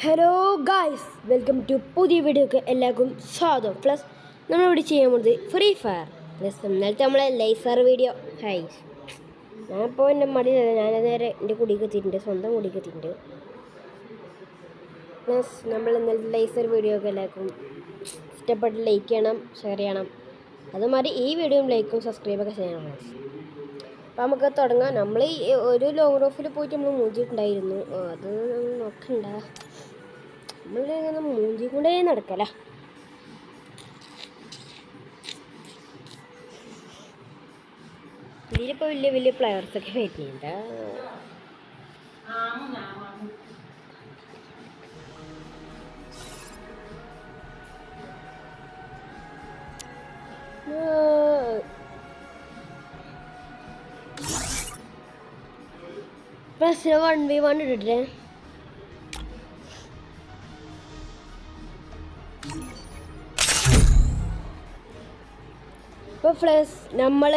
Hello guys, welcome to പുതിയ വീഡിയോക്ക് എല്ലാവർക്കും സ്വാഗതം. പ്ലസ് നമ്മളിവിടെ ചെയ്യാൻ പോകുന്നത് ഫ്രീ ഫയർ പ്ലസ് ഇന്നലത്തെ നമ്മളെ ലേസർ വീഡിയോ. ഹായ്, ഞാനിപ്പോൾ എൻ്റെ മടി ഞാൻ നേരെ എൻ്റെ കുടിക്ക് എത്തിയിട്ടുണ്ട്, സ്വന്തം കുടിക്ക് എത്തിയിട്ടുണ്ട്. പ്ലസ് നമ്മൾ ഇന്നലത്തെ ലേസർ വീഡിയോ ഒക്കെ എല്ലാവർക്കും ഇഷ്ടപ്പെട്ട് ലൈക്ക് ചെയ്യണം, ഷെയർ ചെയ്യണം. അതുമാതിരി ഈ വീഡിയോയും ലൈക്കും സബ്സ്ക്രൈബൊക്കെ ചെയ്യണം. അപ്പോൾ നമുക്ക് തുടങ്ങാം. നമ്മൾ ഈ ഒരു ലോങ് ഓഫിൽ പോയിട്ട് നമ്മൾ മൂഞ്ചിട്ടുണ്ടായിരുന്നു, അത് നോക്കണ്ട. നമ്മളിങ്ങനെ മൂഞ്ചി കൊണ്ടേ നടക്കല. ഇതിലിപ്പോൾ വലിയ വലിയ പ്ലെയേഴ്സൊക്കെ വരുന്നുണ്ട്. പ്ലസ് 1v1 ഇട്ടിട്ടേ ഇപ്പോൾ പ്ലസ് നമ്മൾ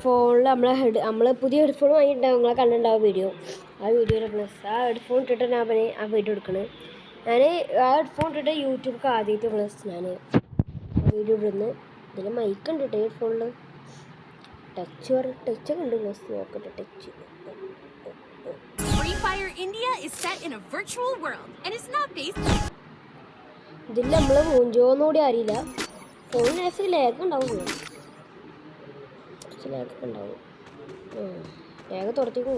ഫോണിൽ നമ്മൾ പുതിയ ഹെഡ്ഫോൺ വാങ്ങിയിട്ടുണ്ടാവും. നിങ്ങളെ കണ്ടിട്ടുണ്ടാവും വീഡിയോ. ആ വീഡിയോയിൽ പ്ലസ് ആ ഹെഡ്ഫോൺ ഇട്ടിട്ട് ഞാൻ ആ വീഡിയോ എടുക്കണേ. ഞാൻ ആ ഹെഡ്ഫോൺ ഇട്ടിട്ട് യൂട്യൂബിൽ ആദ്യമായിട്ട് പ്ലസ് ഞാൻ വീഡിയോ ഇടുന്നു. ഇതിൽ മൈക്ക് ഉണ്ട് കേട്ടോ ഹെഡ്ഫോണിൽ. ടച്ചൊക്കെ ഉണ്ട് പ്ലസ്, നോക്കട്ടെ ടച്ച്. ഇതിൽ നമ്മൾ മൂഞ്ചോന്നുകൂടി അറിയില്ല. ഫോണിന് കുറച്ച് ലാഗ് ഉണ്ടാവും, ലാഗൊക്കെ ഉണ്ടാവും. ലാഗ് തുറത്തേക്കും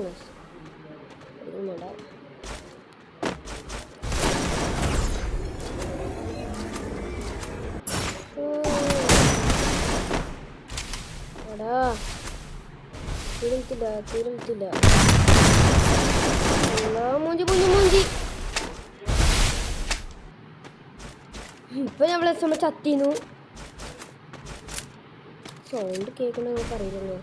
വേണ്ട. എടാ തീരുന്നില്ല. മൂഞ്ചി ഇപ്പൊ നമ്മൾ ചത്തിന്നു. സൗണ്ട് കേൾക്കണ നിങ്ങൾക്ക് അറിയില്ലല്ലോ.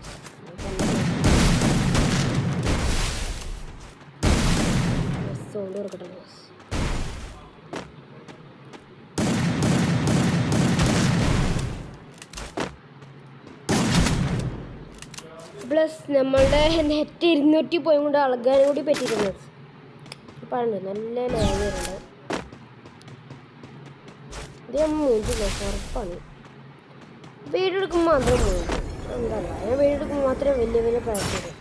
സൗണ്ട് തുറക്കട്ടെ. പ്ലസ് നമ്മളുടെ നെറ്റ് 200 പോയി കൊണ്ട് അളകാനും കൂടി പറ്റിയിരുന്നു. പറഞ്ഞു നല്ല ലാഗ് വരുന്നുണ്ട്. ഇത് നമ്മൾ മൂഞ്ചി ഉറപ്പാണ്. വീഡിയോ എടുക്കുമ്പോൾ മാത്രം പോകും. എന്താ ഞാൻ വീഡിയോ എടുക്കുമ്പോൾ മാത്രമേ വലിയ വലിയ പ്രയത്നം.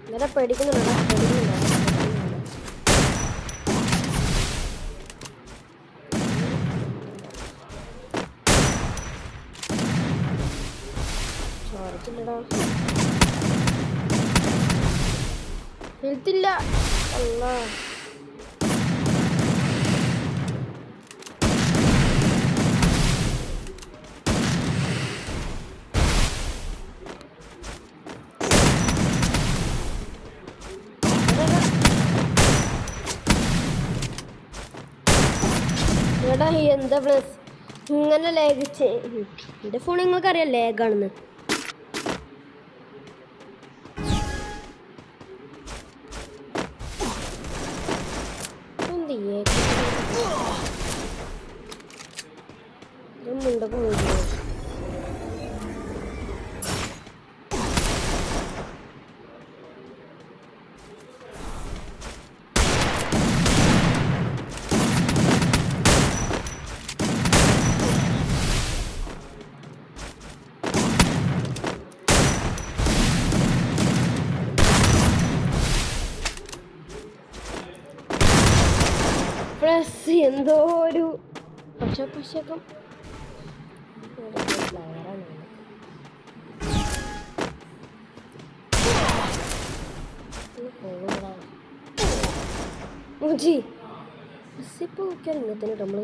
ഇന്നലെ പേടിക്കുന്നുണ്ടോ? ഹെൽത്തില്ല. അല്ലാ എടാ എന്താ പ്ലസ് ഇങ്ങനെ ലാഗ്. എൻ്റെ ഫോൺ നിങ്ങൾക്കറിയാം ലാഗാണെന്ന്. മുണ്ടൊക്കെ മൂടി പ്ലസ് എന്തോ ഒരു പശക്കം. ഇപ്പോൾ നോക്കിയാൽ ഇങ്ങനത്തെ നമ്മള്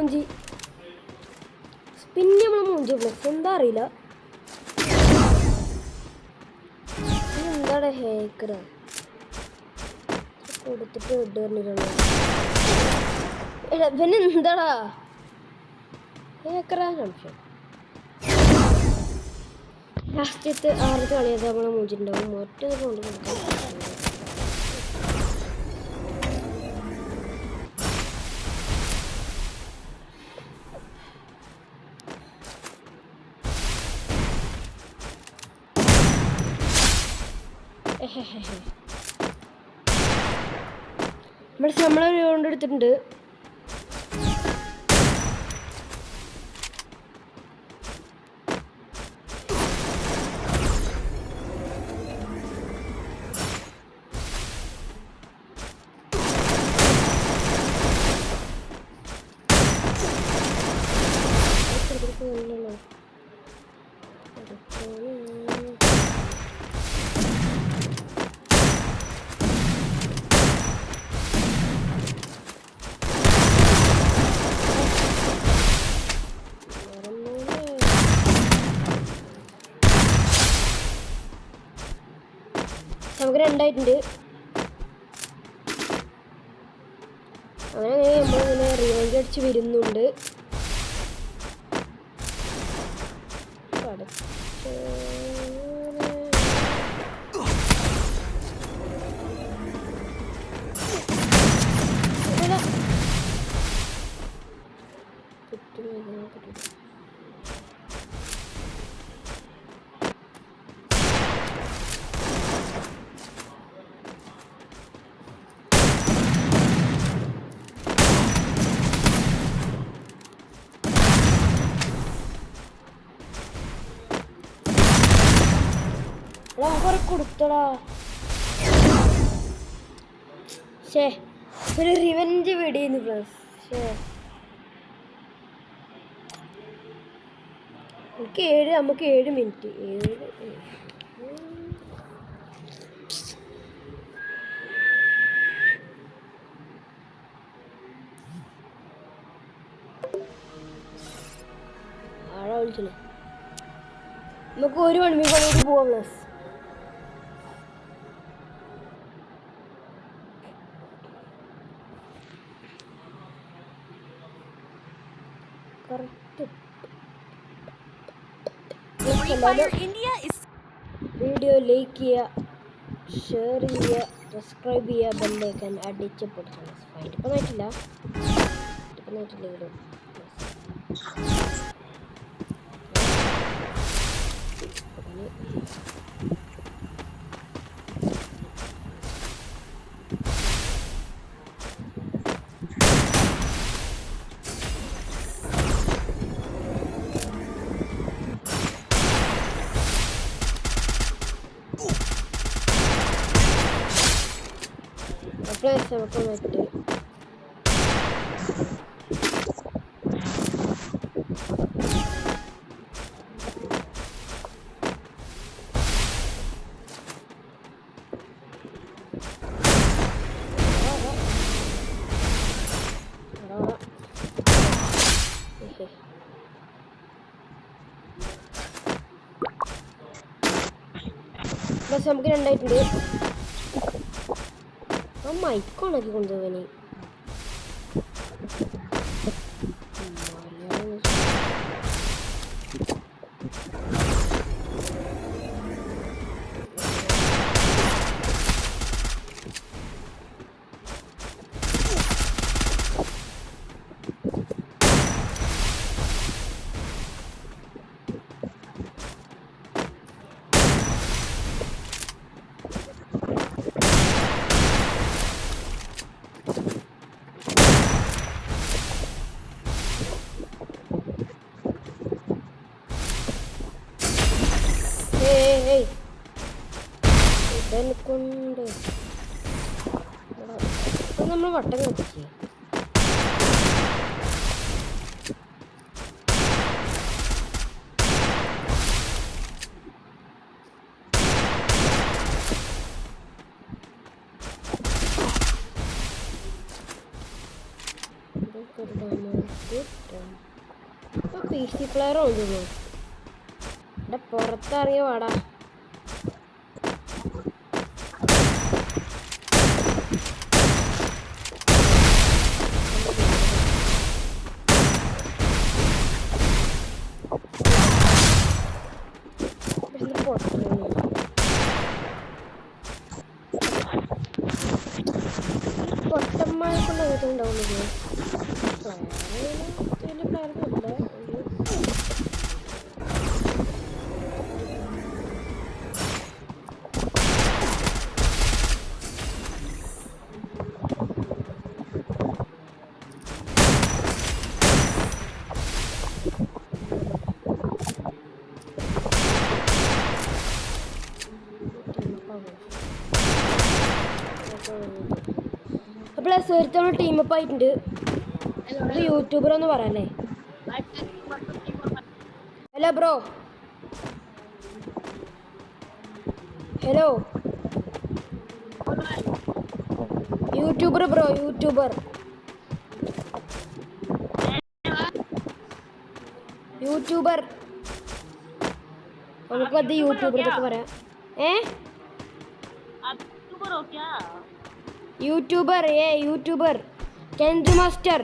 മൂഞ്ചി പിന്നെ നമ്മളെ മൂഞ്ചി പ്ലസ് എന്താ അറിയില്ല. എന്താടാ ഹേക്കർ കൊടുത്തിട്ട് ഇടുന്നില്ല. പിന്നെ എന്താടാ ഹേക്കറാ സംശയം. ലാസ്റ്റത്തെ 6 കളിയത് നമ്മളെ മൂഞ്ചിട്ടുണ്ടാവും. മറ്റൊന്ന് കൊണ്ട് കൊടുക്കാം. നമ്മളെ റൗണ്ട് എടുത്തിട്ടുണ്ട്. നമുക്ക് 2 ആയിട്ടുണ്ട്. അങ്ങനെ നമ്മളിങ്ങനെ റിവഞ്ച് അടിച്ച് വരുന്നുണ്ട്. കൊടുത്തടാ. ശേ ഒരു റിവെഞ്ച് വീഡിയോ പ്ലസ്. നമുക്ക് 7 മിനിറ്റ്. ആളെ വിളിച്ചേ. നമുക്ക് 1 മണിക്കൂർ പോവാം പ്ലസ്. വീഡിയോ ലൈക്ക് ചെയ്യുക, ഷെയർ ചെയ്യുക, സബ്സ്ക്രൈബ് ചെയ്യുക, ബെല്ലൈക്കൻ അടിച്ച് പൊടിക്കണം. ഇപ്പം നോക്കില്ല വീഡിയോ. പ്ലസ് നമുക്ക് മറ്റ് പ്ലസ് നമുക്ക് 2 ആയിട്ടുണ്ട്. മൈക്കോണാക്കി കൊണ്ടുപോകാൻ കൊണ്ട് നമ്മൾ വട്ടം കത്തിച്ച് പി സി പ്ലെയർ ഉണ്ടല്ലോ ഇവിടെ പുറത്തിറങ്ങിയ പാടാ. പൊട്ടന്മാർക്കുള്ള ഇതുണ്ടാവുന്നത് വലിയ പ്ലെയറില്ല. പ്ലസ് ഒരുത്തവണ ടീമപ്പ് ആയിട്ടുണ്ട്. അത് യൂട്യൂബർ എന്ന് പറയാല്ലേ. Hello bro, hello YouTuber bro, YouTuber YouTuber നമുക്കത് യൂട്യൂബർ എന്നൊക്കെ പറയാം. YouTuber YouTuber Kenju master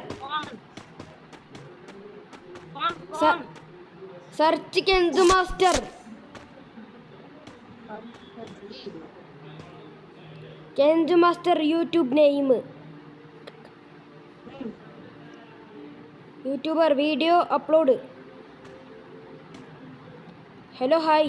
search Kenju master Kenju master YouTube name YouTuber video upload. Hello hi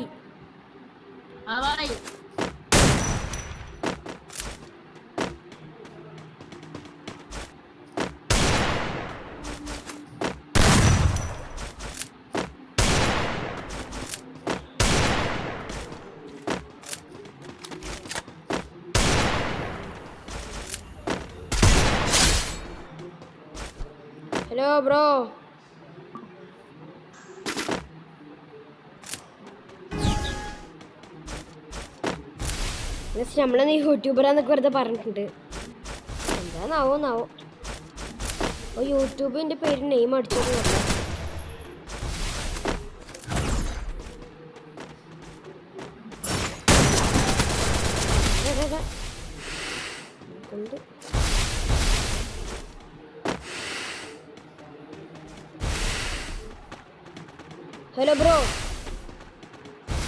hello bro. നമ്മളെ യൂട്യൂബറാന്നൊക്കെ വെറുതെ പറഞ്ഞിട്ടുണ്ട്. എന്താന്നാവോ യൂട്യൂബിൻ്റെ പേര് നെയിം അടിച്ചോണ്ട് हेलो ब्रो.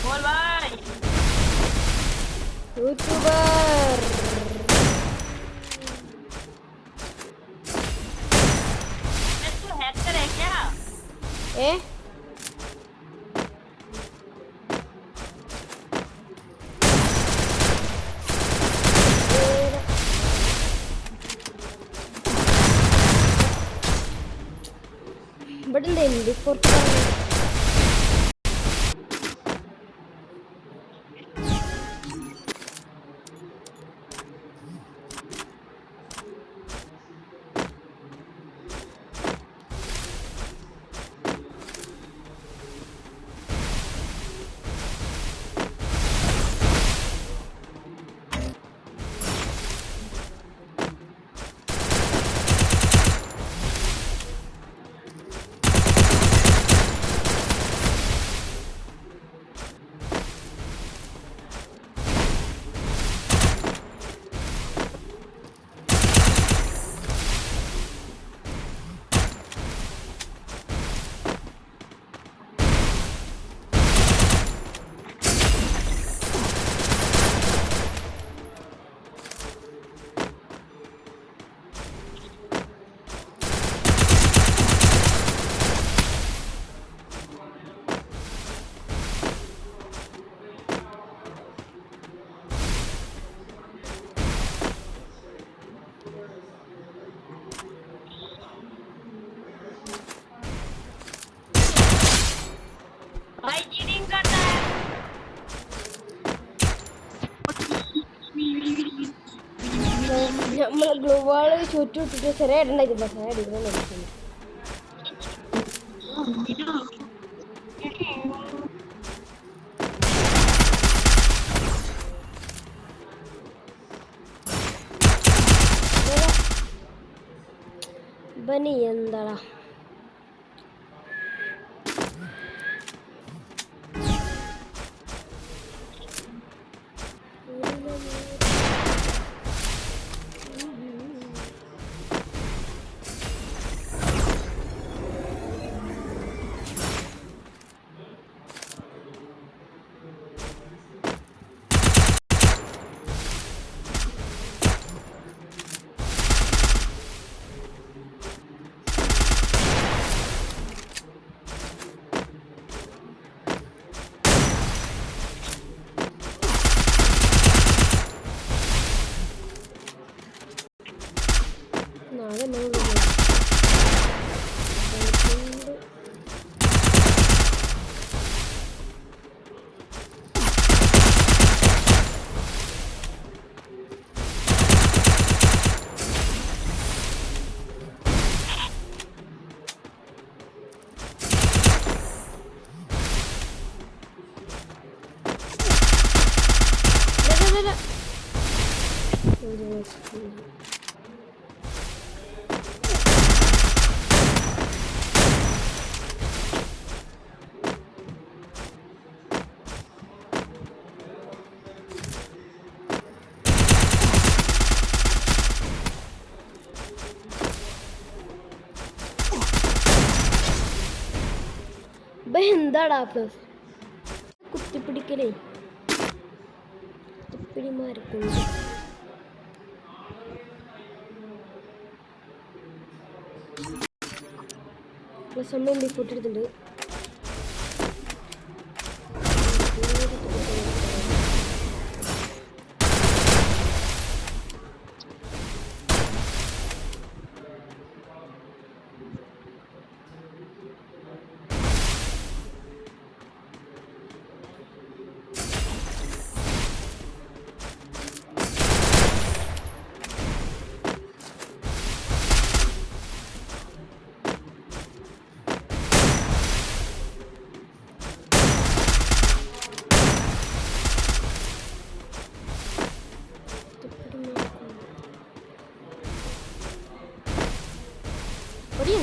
बोल भाई. यूट्यूबर तू हैकर है क्या? बटन दे നമ്മളെ ഗ്ലൂവാള് ചുറ്റിട്ടിട്ട് ചെറിയ ഇടണ്ടായിരുന്നു. പക്ഷേ അടിക്കണം നടക്കുന്നു. ബനി എന്താടാ എന്താടാ പ്ലസ് കുത്തിപ്പിടിക്കലേ കുത്തിപ്പിടിമാരൊക്കെ പ്ലസ് നമ്മൾ എന്തി പൊട്ടിയെടുത്തിട്ടുണ്ട്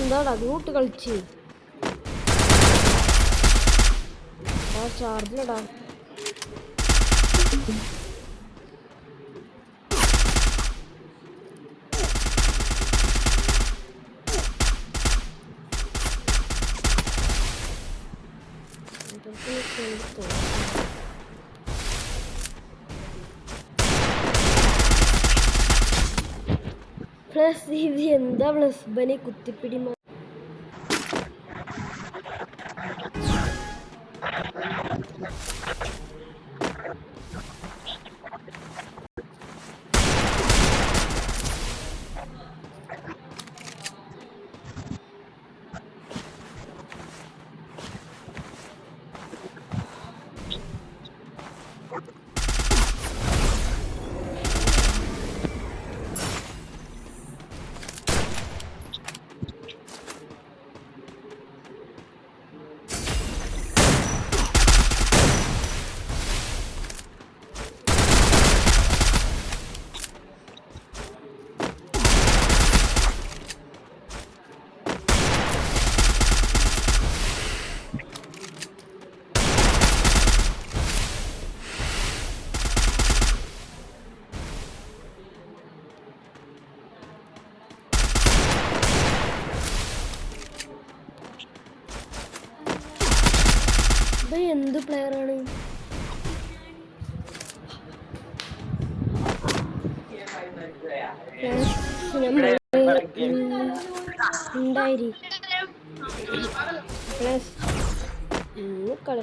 എന്താടാ അതുകൂട്ട് കളിച്ച് ചാർജിലടാ പ്ലസ് ഇത് എന്താ പ്ലസ് ബനി കുത്തിപ്പിടി എന്ത് പ്ലെയറാണ്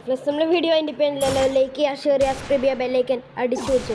പ്ലസ് നമ്മളെ വീഡിയോ അതിൻ്റെ പേരിലല്ലോ ലൈക്ക് ചെയ്യുക ഷെയർ ചെയ്യുക സബ്സ്ക്രൈബ് ചെയ്യുക ബെല്ലൈക്കൻ അടിച്ചു വെച്ചു